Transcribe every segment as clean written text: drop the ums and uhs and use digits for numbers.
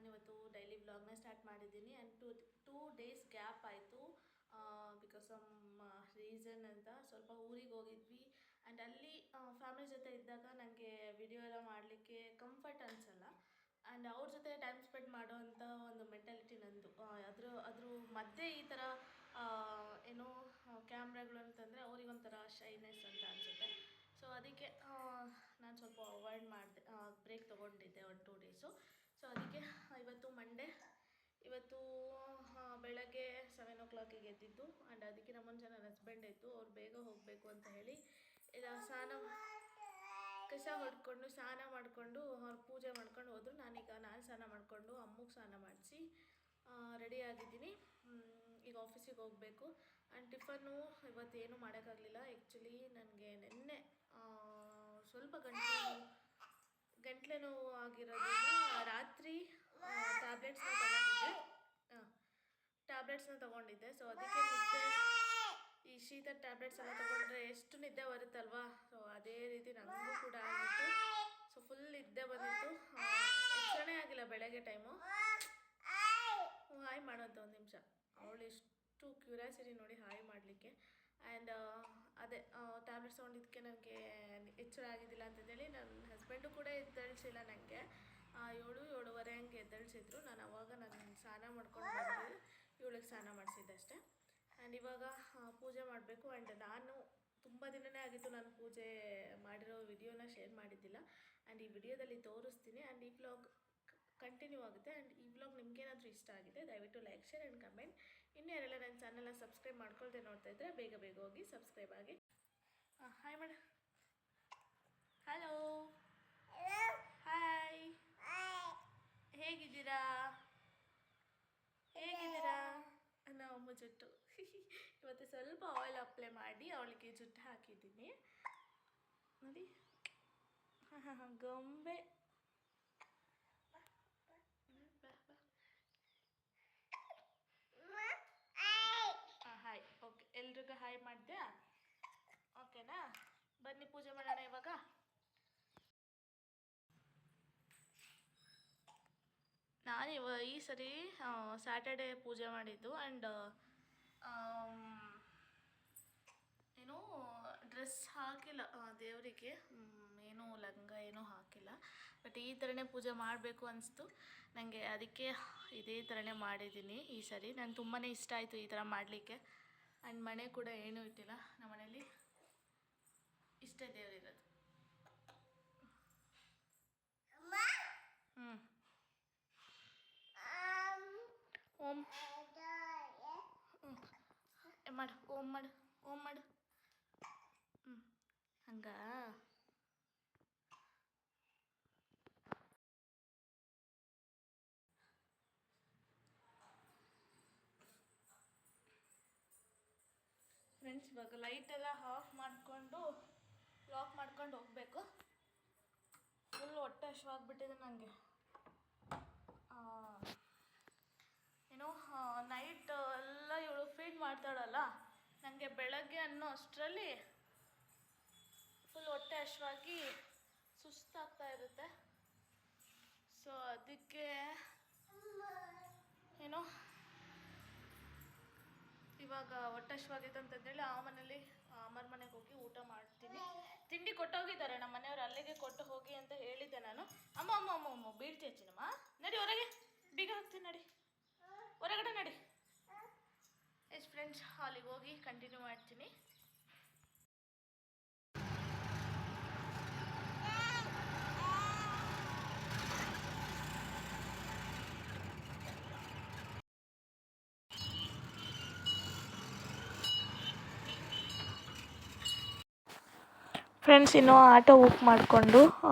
ನಾನಿವತ್ತು ಡೈಲಿ ವ್ಲಾಗ್ನ ಸ್ಟಾರ್ಟ್ ಮಾಡಿದ್ದೀನಿ ಆ್ಯಂಡ್ ಟೂ ಡೇಸ್ ಗ್ಯಾಪ್ ಆಯಿತು ಬಿಕಾಸ್ ಸಮ್ ರೀಸನ್ ಅಂತ ಸ್ವಲ್ಪ ಊರಿಗೆ ಹೋಗಿದ್ವಿ ಆ್ಯಂಡ್ ಅಲ್ಲಿ ಫ್ಯಾಮಿಲಿ ಜೊತೆ ಇದ್ದಾಗ ನನಗೆ ವಿಡಿಯೋ ಎಲ್ಲ ಮಾಡಲಿಕ್ಕೆ ಕಂಫರ್ಟ್ ಅನಿಸಲ್ಲ ಆ್ಯಂಡ್ ಅವ್ರ ಜೊತೆ ಟೈಮ್ ಸ್ಪೆಂಡ್ ಮಾಡೋವಂಥ ಒಂದು ಮೆಂಟಾಲಿಟಿ ನಂದು. ಅದ್ರ ಮಧ್ಯೆ ಈ ಥರ ಏನೋ ಕ್ಯಾಮ್ರಾಗಳು ಅಂತಂದರೆ ಅವ್ರಿಗೊಂಥರ ಶೈನೆಸ್ ಅಂತ ಅನಿಸುತ್ತೆ. ಸೊ ಅದಕ್ಕೆ ನಾನು ಸ್ವಲ್ಪ ಅವಾಯ್ಡ್ ಮಾಡಿದೆ, ಬ್ರೇಕ್ ತೊಗೊಂಡಿದ್ದೆ ಒಂದು 2 ಡೇಸು. ಸೊ ಅದಕ್ಕೆ ಇವತ್ತು ಮಂಡೇ, ಇವತ್ತು ಬೆಳಗ್ಗೆ 7 o'clock ಎದ್ದಿದ್ದು ಆ್ಯಂಡ್ ಅದಕ್ಕಿಂತ ಮುಂಚೆ ನನ್ನ ಹಸ್ಬೆಂಡ್ ಇತ್ತು, ಅವ್ರು ಬೇಗ ಹೋಗಬೇಕು ಅಂತ ಹೇಳಿ ಕಸ ಹೊಡ್ಕೊಂಡು ಸ್ನಾನ ಮಾಡಿಕೊಂಡು ಅವ್ರು ಪೂಜೆ ಮಾಡ್ಕೊಂಡು ಹೋದರು. ನಾನು ಸ್ನಾನ ಮಾಡಿಕೊಂಡು ಅಮ್ಮಗೆ ಸ್ನಾನ ಮಾಡಿಸಿ ರೆಡಿ ಆಗಿದ್ದೀನಿ. ಈಗ ಆಫೀಸಿಗೆ ಹೋಗಬೇಕು ಆ್ಯಂಡ್ ಟಿಫನ್ನು ಇವತ್ತೇನು ಮಾಡೋಕ್ಕಾಗಲಿಲ್ಲ. ಆ್ಯಕ್ಚುಲಿ ನನಗೆ ನಿನ್ನೆ ಸ್ವಲ್ಪ ಗಂಟ್ಲೆ ನೋವು ಆಗಿರೋದ್ರಿಂದ ರಾತ್ರಿ ಟ್ಯಾಬ್ಲೆಟ್ಸ್ನ ತೊಗೊಂಡಿದ್ದೆ. ಸೊ ಅದಕ್ಕೆ ನಿದ್ದೆ, ಈ ಶೀತ ಟ್ಯಾಬ್ಲೆಟ್ಸ್ ಎಲ್ಲ ತೊಗೊಂಡ್ರೆ ಎಷ್ಟು ನಿದ್ದೆ ಬರುತ್ತಲ್ವಾ, ಸೊ ಅದೇ ರೀತಿ ನನಗೂ ಕೂಡ ಆಗಿತ್ತು. ಸೊ ಫುಲ್ ನಿದ್ದೆ ಬಂದಿತ್ತು, ಎಚ್ಚರಣೆ ಆಗಿಲ್ಲ ಬೆಳಗ್ಗೆ ಟೈಮು. ಹಾಯ್ ಮಾಡೋದು ಒಂದು ನಿಮಿಷ, ಅವಳು ಎಷ್ಟು ಕ್ಯೂರಿಯಾಸಿಟಿ ನೋಡಿ ಹಾಯ್ ಮಾಡಲಿಕ್ಕೆ. ಆ್ಯಂಡ್ ಅದೇ ಟ್ಯಾಬ್ಲೆಟ್ಸ್ ತೊಗೊಂಡಿದ್ದಕ್ಕೆ ನನಗೆ ಎಚ್ಚರ ಆಗಿದ್ದಿಲ್ಲ ಅಂತಂದೇಳಿ ನನ್ನ ಹಸ್ಬೆಂಡು ಕೂಡ ಎದ್ದೇಳಿಸಿಲ್ಲ. ನನಗೆ 7-7:30 ಹಂಗೆ ಎದ್ದೇಳಿಸಿದ್ರು. ನಾನು ಅವಾಗ ಸ್ನಾನ ಮಾಡ್ಕೊಂಡು ಬಂದು ಇವಳಿಗೆ ಸ್ನಾನ ಮಾಡಿಸಿದ್ದೆ ಅಷ್ಟೇ. ಆ್ಯಂಡ್ ಇವಾಗ ಪೂಜೆ ಮಾಡಬೇಕು. ಆ್ಯಂಡ್ ನಾನು ತುಂಬ ದಿನವೇ ಆಗಿತ್ತು ನಾನು ಪೂಜೆ ಮಾಡಿರೋ ವಿಡಿಯೋನ ಶೇರ್ ಮಾಡಿದ್ದಿಲ್ಲ. ಆ್ಯಂಡ್ ಈ ವಿಡಿಯೋದಲ್ಲಿ ತೋರಿಸ್ತೀನಿ ಆ್ಯಂಡ್ ಈ ವ್ಲಾಗ್ ಕಂಟಿನ್ಯೂ ಆಗುತ್ತೆ. ಆ್ಯಂಡ್ ಈ ವ್ಲಾಗ್ ನಿಮಗೇನಾದರೂ ಇಷ್ಟ ಆಗಿದೆ ದಯವಿಟ್ಟು ಲೈಕ್, ಶೇರ್ ಆ್ಯಂಡ್ ಕಮೆಂಟ್. ಇನ್ನೂ ಯಾರೆಲ್ಲ ನನ್ನ ಚಾನಲ್ನ ಸಬ್ಸ್ಕ್ರೈಬ್ ಮಾಡ್ಕೊಳ್ದೆ ನೋಡ್ತಾ ಇದ್ದರೆ ಬೇಗ ಹೋಗಿ ಸಬ್ಸ್ಕ್ರೈಬ್ ಆಗಿ. ಹಾಯ್ ಮೇಡಮ್, ಹಲೋ, ಹಾಯ್, ಹೇಗಿದ್ದೀರಾ ಅನ್ನೋ ಅಮ್ಮ ಜುಟ್ಟು. ಇವತ್ತು ಸ್ವಲ್ಪ ಆಯಿಲ್ ಅಪ್ಲೈ ಮಾಡಿ ಅವಳಿಗೆ ಜುಟ್ಟು ಹಾಕಿದ್ದೀನಿ ನೋಡಿ. ಗೊಂಬೆ. ಹಾಯ್, ಓಕೆ, ಎಲ್ರಿಗೂ ಹಾಯ್ ಮಾಡಿದೆ. ಓಕೆನಾ, ಬನ್ನಿ ಪೂಜೆ ಮಾಡೋಣ ಇವಾಗ. ನಾನು ಈ ಸರಿ ಸ್ಯಾಟರ್ಡೇ ಪೂಜೆ ಮಾಡಿದ್ದು. ಆ್ಯಂಡ್ ಏನೂ ಡ್ರೆಸ್ ಹಾಕಿಲ್ಲ ದೇವರಿಗೆ, ಏನೂ ಲಂಗ ಏನೂ ಹಾಕಿಲ್ಲ. ಬಟ್ ಈ ಥರನೇ ಪೂಜೆ ಮಾಡಬೇಕು ಅನಿಸ್ತು ನನಗೆ, ಅದಕ್ಕೆ ಇದೇ ಥರನೇ ಮಾಡಿದ್ದೀನಿ ಈ ಸರಿ. ನನಗೆ ತುಂಬಾ ಇಷ್ಟ ಆಯಿತು ಈ ಥರ ಮಾಡಲಿಕ್ಕೆ. ಆ್ಯಂಡ್ ಮನೆ ಕೂಡ ಏನೂ ಇಟ್ಟಿಲ್ಲ, ನಮ್ಮ ಮನೇಲಿ ಇಷ್ಟೇ ದೇವರಿರೋದು. ಓಂ ಮಾಡು, ಓಂ ಮಾಡು, ಓಂ ಮಾಡು. ಹಂಗ ಫ್ರೆಂಡ್ಸ್, ಇವಾಗ ಲೈಟೆಲ್ಲ ಆಫ್ ಮಾಡಿಕೊಂಡು ಲಾಕ್ ಮಾಡ್ಕೊಂಡು ಹೋಗಬೇಕು. ಫುಲ್ ಹೊಟ್ಟೆ ಹಶ್ವಾಗ್ಬಿಟ್ಟಿದೆ ನನಗೆ. ಏನೋ ನೈಟ್ ಎಲ್ಲ ಇವಳು ಫೀಡ್ ಮಾಡ್ತಾಳಲ್ಲ, ನನಗೆ ಬೆಳಗ್ಗೆ ಅನ್ನೋ ಅಷ್ಟರಲ್ಲಿ ಫುಲ್ ಹೊಟ್ಟೆ ಹಶ್ವಾಗಿ ಸುಸ್ತಾಗ್ತಾ ಇರುತ್ತೆ. ಸೊ ಅದಕ್ಕೆ ಏನೋ ಇವಾಗ ಹೊಟ್ಟೆ ಹಶ್ವಾಗೈತೆ ಅಂತಂದೇಳಿ ಆ ಮನೇಲಿ ಅಮ್ಮರ ಮನೆಗೆ ಹೋಗಿ ಊಟ ಮಾಡ್ತೀನಿ. ತಿಂಡಿ ಕೊಟ್ಟೋಗಿದ್ದಾರೆ ನಮ್ಮ ಮನೆಯವರು, ಅಲ್ಲಿಗೆ ಕೊಟ್ಟು ಹೋಗಿ ಅಂತ ಹೇಳಿದ್ದೆ ನಾನು. ಅಮ್ಮ ಬೀಳ್ತಿ ಹಚ್ಚಿನಮ್ಮ, ನಡಿ ಹೊರಗೆ, ಬೀಗ ಹಾಕ್ತೀನಿ, ನಡಿ ಹೊರಗಡೆ ನಡಿ. ಎಸ್ ಫ್ರೆಂಡ್ಸ್, ಅಲ್ಲಿಗೆ ಹೋಗಿ ಕಂಟಿನ್ಯೂ ಮಾಡ್ತೀನಿ. ಫ್ರೆಂಡ್ಸ್, ಇನ್ನೂ ಆಟೋ ಬುಕ್ ಮಾಡಿಕೊಂಡು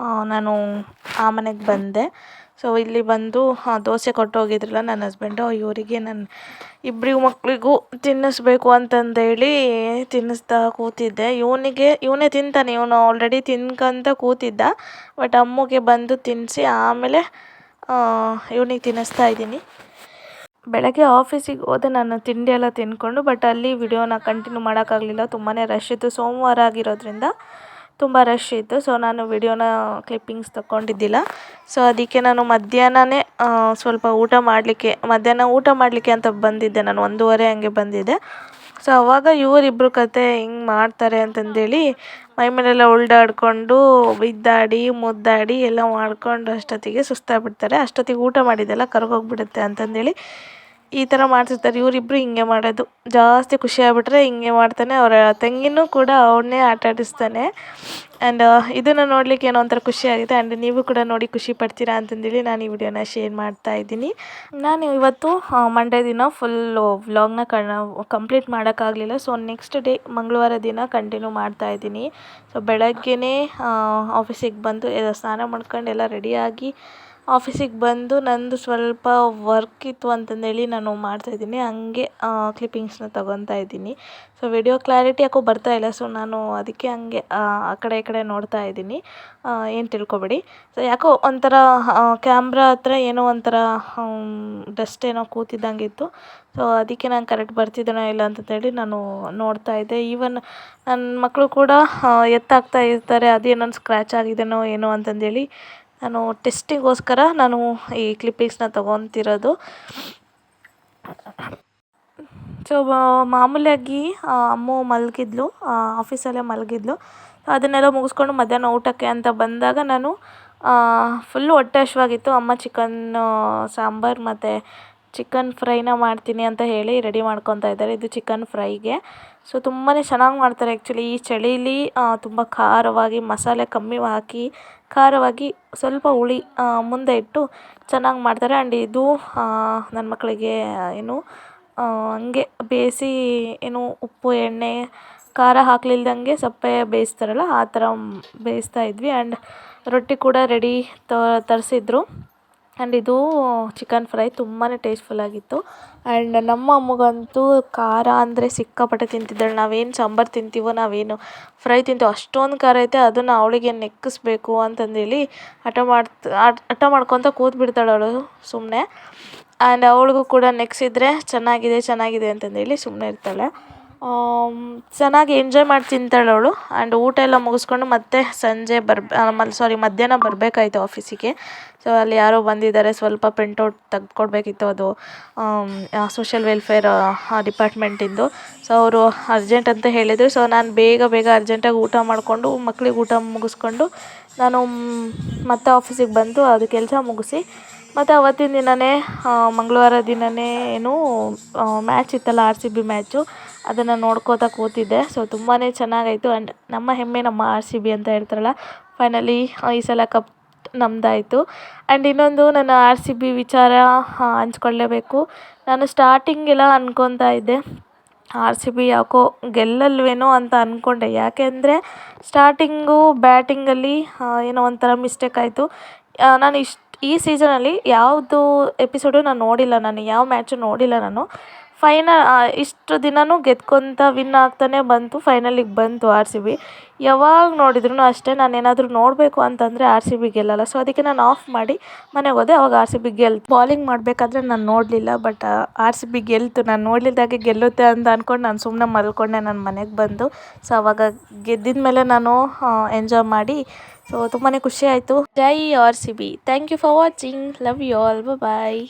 ನಾನು ಆ ಮನೆಗೆ ಬಂದೆ. ಸೊ ಇಲ್ಲಿ ಬಂದು ದೋಸೆ ಕೊಟ್ಟೋಗಿದ್ರಲ್ಲ ನನ್ನ ಹಸ್ಬೆಂಡು, ಇವರಿಗೆ ನನ್ನ ಇಬ್ಬರಿಗೂ ಮಕ್ಕಳಿಗೂ ತಿನ್ನಿಸ್ಬೇಕು ಅಂತಂದೇಳಿ ತಿನ್ನಿಸ್ತಾ ಕೂತಿದ್ದೆ. ಇವನೇ ತಿಂತಾನೆ, ಇವನು ಆಲ್ರೆಡಿ ತಿನ್ಕಂತ ಕೂತಿದ್ದ. ಬಟ್ ಅಮ್ಮಗೆ ಬಂದು ತಿನ್ನಿಸಿ ಆಮೇಲೆ ಇವನಿಗೆ ತಿನ್ನಿಸ್ತಾ ಇದ್ದೀನಿ. ಬೆಳಗ್ಗೆ ಆಫೀಸಿಗೆ ಹೋದೆ ನಾನು ತಿಂಡಿ ಎಲ್ಲ ತಿಂದ್ಕೊಂಡು. ಬಟ್ ಅಲ್ಲಿ ವಿಡಿಯೋನ ಕಂಟಿನ್ಯೂ ಮಾಡೋಕ್ಕಾಗಲಿಲ್ಲ, ತುಂಬಾ ರಶ್ ಇತ್ತು. ಸೋಮವಾರ ಆಗಿರೋದ್ರಿಂದ ತುಂಬ ರಶ್ ಇತ್ತು. ಸೊ ನಾನು ವಿಡಿಯೋನ ಕ್ಲಿಪ್ಪಿಂಗ್ಸ್ ತಗೊಂಡಿದ್ದಿಲ್ಲ. ಸೊ ಅದಕ್ಕೆ ನಾನು ಮಧ್ಯಾಹ್ನನೇ ಸ್ವಲ್ಪ ಮಧ್ಯಾಹ್ನ ಊಟ ಮಾಡಲಿಕ್ಕೆ ಅಂತ ಬಂದಿದ್ದೆ. ನಾನು 1:30 ಹಂಗೆ ಬಂದಿದ್ದೆ. ಸೊ ಅವಾಗ ಇವರಿಬ್ಬರು ಕತೆ ಹಿಂಗೆ ಮಾಡ್ತಾರೆ ಅಂತಂದೇಳಿ ಮೈ ಮೇಲೆಲ್ಲ ಉಲ್ಡಾಡ್ಕೊಂಡು ಬಿದ್ದಾಡಿ ಮುದ್ದಾಡಿ ಎಲ್ಲ ಮಾಡ್ಕೊಂಡು ಅಷ್ಟೊತ್ತಿಗೆ ಸುಸ್ತಾಗ್ಬಿಡ್ತಾರೆ. ಅಷ್ಟೊತ್ತಿಗೆ ಊಟ ಮಾಡಿದ್ದೆಲ್ಲ ಕರ್ಗೋಗ್ಬಿಡುತ್ತೆ ಅಂತಂದೇಳಿ ಈ ಥರ ಮಾಡ್ತಿರ್ತಾರೆ. ಇವರಿಬ್ಬರು ಹಿಂಗೆ ಮಾಡೋದು. ಜಾಸ್ತಿ ಖುಷಿ ಆಗ್ಬಿಟ್ರೆ ಹಿಂಗೆ ಮಾಡ್ತಾನೆ. ಅವರ ತಂಗಿನೂ ಕೂಡ ಅವನ್ನೇ ಆಟ ಆಡಿಸ್ತಾನೆ. ಆ್ಯಂಡ್ ಇದನ್ನು ನೋಡಲಿಕ್ಕೆ ಏನೋ ಒಂಥರ ಖುಷಿ ಆಗುತ್ತೆ. ಆ್ಯಂಡ್ ನೀವು ಕೂಡ ನೋಡಿ ಖುಷಿ ಪಡ್ತೀರಾ ಅಂತಂದೇಳಿ ನಾನು ಈ ವಿಡಿಯೋನ ಶೇರ್ ಮಾಡ್ತಾ ಇದ್ದೀನಿ. ನಾನು ಇವತ್ತು ಮಂಡೇ ದಿನ ಫುಲ್ಲು ವ್ಲಾಗ್ನ ಕಂಪ್ಲೀಟ್ ಮಾಡೋಕ್ಕಾಗಲಿಲ್ಲ. ಸೊ ನೆಕ್ಸ್ಟ್ ಡೇ ಮಂಗಳವಾರ ದಿನ ಕಂಟಿನ್ಯೂ ಮಾಡ್ತಾಯಿದ್ದೀನಿ. ಸೊ ಬೆಳಗ್ಗೆನೇ ಆಫೀಸಿಗೆ ಬಂದು ಸ್ನಾನ ಮಾಡ್ಕೊಂಡು ಎಲ್ಲ ರೆಡಿಯಾಗಿ ಆಫೀಸಿಗೆ ಬಂದು ನಂದು ಸ್ವಲ್ಪ ವರ್ಕ್ ಇತ್ತು ಅಂತಂದೇಳಿ ನಾನು ಮಾಡ್ತಾಯಿದ್ದೀನಿ. ಹಂಗೆ ಕ್ಲಿಪ್ಪಿಂಗ್ಸ್ನ ತೊಗೊತಾ ಇದ್ದೀನಿ. ಸೊ ವಿಡಿಯೋ ಕ್ಲಾರಿಟಿ ಯಾಕೋ ಬರ್ತಾಯಿಲ್ಲ. ಸೊ ನಾನು ಅದಕ್ಕೆ ಹಂಗೆ ಆ ಕಡೆ ಈ ಕಡೆ ನೋಡ್ತಾ ಇದ್ದೀನಿ. ಏನು ತಿಳ್ಕೊಬೇಡಿ. ಸೊ ಯಾಕೋ ಒಂಥರ ಕ್ಯಾಮ್ರಾ ಹತ್ರ ಏನೋ ಒಂಥರ ಡಸ್ಟ್ ಏನೋ ಕೂತಿದ್ದಂಗಿತ್ತು. ಸೊ ಅದಕ್ಕೆ ನಾನು ಕರೆಕ್ಟ್ ಬರ್ತಿದ್ದೇನೋ ಇಲ್ಲ ಅಂತಂದೇಳಿ ನಾನು ನೋಡ್ತಾ ಇದ್ದೆ. ಈವನ್ ನನ್ನ ಮಕ್ಕಳು ಕೂಡ ಎತ್ತಾಗ್ತಾ ಇರ್ತಾರೆ, ಅದೇನೋ ಸ್ಕ್ರ್ಯಾಚ್ ಆಗಿದೆನೋ ಏನೋ ಅಂತಂದೇಳಿ ನಾನು ಟೆಸ್ಟಿಗೋಸ್ಕರ ನಾನು ಈ ಕ್ಲಿಪ್ಪಿಂಗ್ಸ್ನ ತೊಗೊತಿರೋದು. ಸೊ ಮಾಮೂಲಿಯಾಗಿ ಅಮ್ಮ ಮಲಗಿದ್ಲು, ಆಫೀಸಲ್ಲೇ ಮಲಗಿದ್ಲು. ಅದನ್ನೆಲ್ಲ ಮುಗಿಸ್ಕೊಂಡು ಮಧ್ಯಾಹ್ನ ಊಟಕ್ಕೆ ಅಂತ ಬಂದಾಗ ನಾನು ಫುಲ್ಲು ಹೊಟ್ಟೆ ಹಶ್ವಾಗಿತ್ತು. ಅಮ್ಮ ಚಿಕನ್ ಸಾಂಬಾರು ಮತ್ತು ಚಿಕನ್ ಫ್ರೈನ ಮಾಡ್ತೀನಿ ಅಂತ ಹೇಳಿ ರೆಡಿ ಮಾಡ್ಕೊತಾ ಇದ್ದಾರೆ. ಇದು ಚಿಕನ್ ಫ್ರೈಗೆ. ಸೊ ತುಂಬಾ ಚೆನ್ನಾಗಿ ಮಾಡ್ತಾರೆ ಆ್ಯಕ್ಚುಲಿ. ಈ ಚಳೀಲಿ ತುಂಬ ಖಾರವಾಗಿ ಮಸಾಲೆ ಕಮ್ಮಿ ಹಾಕಿ ಖಾರವಾಗಿ ಸ್ವಲ್ಪ ಹುಳಿ ಮುಂದೆ ಇಟ್ಟು ಚೆನ್ನಾಗಿ ಮಾಡ್ತಾರೆ. ಆ್ಯಂಡ್ ಇದು ನನ್ನ ಮಕ್ಕಳಿಗೆ ಏನು ಹಂಗೆ ಬೇಯಿಸಿ ಏನು ಉಪ್ಪು ಎಣ್ಣೆ ಖಾರ ಹಾಕ್ಲಿಲ್ದಂಗೆ ಸಪ್ಪೆ ಬೇಯಿಸ್ತಾರಲ್ಲ ಆ ಥರ ಬೇಯಿಸ್ತಾ ಇದ್ವಿ. ಆ್ಯಂಡ್ ರೊಟ್ಟಿ ಕೂಡ ರೆಡಿ ತರಿಸಿದ್ರು. ಆ್ಯಂಡ್ ಇದು ಚಿಕನ್ ಫ್ರೈ ತುಂಬಾ ಟೇಸ್ಟ್ಫುಲ್ಲಾಗಿತ್ತು. ಆ್ಯಂಡ್ ನಮ್ಮ ಅಮ್ಮಗಂತೂ ಖಾರ ಅಂದರೆ ಸಿಕ್ಕಾಪಟ್ಟೆ ತಿಂತಿದ್ದಾಳೆ. ನಾವೇನು ಸಾಂಬಾರು ತಿಂತೀವೋ, ನಾವೇನು ಫ್ರೈ ತಿಂತೀವೋ ಅಷ್ಟೊಂದು ಖಾರ ಐತೆ, ಅದನ್ನು ಅವಳಿಗೆ ನೆಕ್ಕಿಸ್ಬೇಕು ಅಂತಂದೇಳಿ ಹಠ ಮಾಡ್ಕೊತ ಕೂತ್ಬಿಡ್ತಾಳೆ ಅವಳು ಸುಮ್ಮನೆ. ಆ್ಯಂಡ್ ಅವಳಿಗೂ ಕೂಡ ನೆಕ್ಸಿದ್ರೆ ಚೆನ್ನಾಗಿದೆ ಅಂತಂದೇಳಿ ಸುಮ್ಮನೆ ಇರ್ತಾಳೆ. ಚೆನ್ನಾಗಿ ಎಂಜಾಯ್ ಮಾಡಿ ತಿಂತಾಳೆ ಅವಳು. ಆ್ಯಂಡ್ ಊಟ ಎಲ್ಲ ಮುಗಿಸ್ಕೊಂಡು ಮತ್ತೆ ಸಂಜೆ ಮಧ್ಯಾಹ್ನ ಬರಬೇಕಾಯ್ತು ಆಫೀಸಿಗೆ. ಸೊ ಅಲ್ಲಿ ಯಾರೋ ಬಂದಿದ್ದಾರೆ, ಸ್ವಲ್ಪ ಪ್ರಿಂಟೌಟ್ ತೆಗೆದುಕೊಡ್ಬೇಕಿತ್ತು. ಅದು ಸೋಷಿಯಲ್ ವೆಲ್ಫೇರ್ ಡಿಪಾರ್ಟ್ಮೆಂಟಿಂದು. ಸೊ ಅವರು ಅರ್ಜೆಂಟ್ ಅಂತ ಹೇಳಿದರು. ಸೊ ನಾನು ಬೇಗ ಅರ್ಜೆಂಟಾಗಿ ಊಟ ಮಾಡಿಕೊಂಡು ಮಕ್ಳಿಗೆ ಊಟ ಮುಗಿಸ್ಕೊಂಡು ನಾನು ಮತ್ತೆ ಆಫೀಸಿಗೆ ಬಂದು ಅದು ಕೆಲಸ ಮುಗಿಸಿ ಮತ್ತು ಅವತ್ತಿನ ದಿನವೇ ಮಂಗಳವಾರ ದಿನವೇ ಏನು ಮ್ಯಾಚ್ ಇತ್ತಲ್ಲ, RCB ಮ್ಯಾಚು, ಅದನ್ನು ನೋಡ್ಕೋತಾ ಕೂತಿದ್ದೆ. ಸೊ ತುಂಬಾ ಚೆನ್ನಾಗಾಯಿತು. ಆ್ಯಂಡ್ ನಮ್ಮ ಹೆಮ್ಮೆ ನಮ್ಮ RCB ಅಂತ ಹೇಳ್ತಾರಲ್ಲ, ಫೈನಲಿ ಈ ಸಲ ಕಪ್ ನಮ್ಮದಾಯಿತು. ಆ್ಯಂಡ್ ಇನ್ನೊಂದು ನನ್ನ RCB ವಿಚಾರ ಹಂಚ್ಕೊಳ್ಳೇಬೇಕು. ನಾನು ಸ್ಟಾರ್ಟಿಂಗೆಲ್ಲ ಅಂದ್ಕೊತಾ ಇದ್ದೆ RCB ಯಾಕೋ ಗೆಲ್ಲಲ್ವೇನೋ ಅಂತ ಅಂದ್ಕೊಂಡೆ. ಯಾಕೆಂದರೆ ಸ್ಟಾರ್ಟಿಂಗು ಬ್ಯಾಟಿಂಗಲ್ಲಿ ಏನೋ ಒಂಥರ ಮಿಸ್ಟೇಕ್ ಆಯಿತು. ನಾನು ಈ ಸೀಸನಲ್ಲಿ ಯಾವುದು ಎಪಿಸೋಡು ನಾನು ನೋಡಿಲ್ಲ, ಯಾವ ಮ್ಯಾಚು ನೋಡಿಲ್ಲ ನಾನು. ಇಷ್ಟು ದಿನವೂ ಗೆದ್ಕೊತ ವಿನ್ ಆಗ್ತಾನೆ ಬಂತು, ಫೈನಲಿಗೆ ಬಂತು RCB. ಯಾವಾಗ ನೋಡಿದ್ರು ಅಷ್ಟೇ, ನಾನೇನಾದರೂ ನೋಡಬೇಕು ಅಂತಂದರೆ RCB ಗೆಲ್ಲಲ್ಲ. ಸೊ ಅದಕ್ಕೆ ನಾನು ಆಫ್ ಮಾಡಿ ಮನೆಗೆ ಹೋದೆ. ಅವಾಗ RCB ಗೆಲ್ತು. ಬಾಲಿಂಗ್ ಮಾಡಬೇಕಾದ್ರೆ ನಾನು ನೋಡಲಿಲ್ಲ, ಬಟ್ RCB ಗೆಲ್ತು. ನಾನು ನೋಡಲಿದ್ದಾಗೆ ಗೆಲ್ಲುತ್ತೆ ಅಂತ ಅಂದ್ಕೊಂಡು ನಾನು ಸುಮ್ಮನೆ ಮಲ್ಕೊಂಡೆ ನನ್ನ ಮನೆಗೆ ಬಂದು. ಸೊ ಅವಾಗ ಗೆದ್ದಿದ ಮೇಲೆ ನಾನು ಎಂಜಾಯ್ ಮಾಡಿ ಸೊ ತುಂಬಾ ಖುಷಿ ಆಯಿತು. ಜೈ RCB. Thank you for watching. Love you all. Bye.